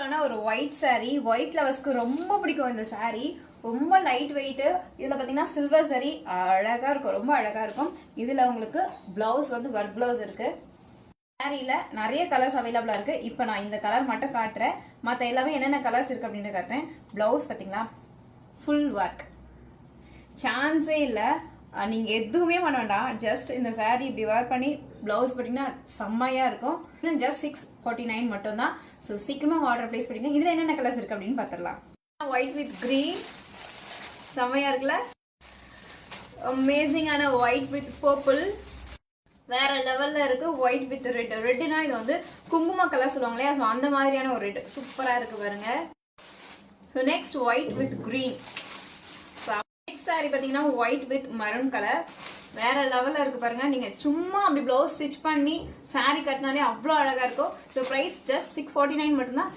ஒரு white sorry, white லவர்ஸ்க்கு ரொம்ப பிடிக்கும் இந்த சாரி. ரொம்ப லைட் வெயிட். இதுல பாத்தீங்கன்னா சில்வர் சாரி அழகா இருக்கும், ரொம்ப அழகா இருக்கும். இதுல உங்களுக்கு பிளவுஸ் வந்து ஒர்க் பிளவுஸ் இருக்கு. சாரியில நிறைய கலர்ஸ் அவைலபிளா இருக்கு. இப்ப நான் இந்த கலர் மட்டும் காட்டுறேன், மத்த எல்லாமே என்னென்ன கலர்ஸ் இருக்கு அப்படின்னு காட்டுறேன். பிளவுஸ் பாத்தீங்களா, ஃபுல் ஒர்க், சான்ஸே இல்ல. நீங்க எதுவுமே பண்ண வேண்டாம், ஜஸ்ட் இந்த சாரி இப்படி வேர் பண்ணி பிளவுஸ் போட்டீங்கன்னா செம்மையா இருக்கும். ஜஸ்ட் 649 மட்டும் தான். ஸோ சீக்கிரமா ஆர்டர் பிளேஸ் பண்ணிக்கோங்க. இதுல என்னென்ன கலர்ஸ் இருக்கு அப்படின்னு பார்த்துடலாம். ஒயிட் வித் கிரீன் செம்மையா இருக்குல்ல, அமேசிங்கான ஒயிட் வித் பர்பிள் வேற லெவல்ல இருக்கு. ஒயிட் வித் ரெட், ரெட்னா இது வந்து குங்கும கலர் சொல்லுவாங்க இல்லையா, ஸோ அந்த மாதிரியான ஒரு ரெட் சூப்பரா இருக்கு பாருங்க. So next white with green. Next sorry பாத்தீங்கன்னா ஒயிட் வித் மரூன் கலர் வேற லெவல்ல இருக்கு பாருங்க. நீங்க சும்மா அப்படி பிளவுஸ் ஸ்டிச் பண்ணி சாரி கட்டினாலே அவ்வளோ அழகா இருக்கும். ஸோ பிரைஸ் ஜஸ்ட் 649 மட்டும்தான்.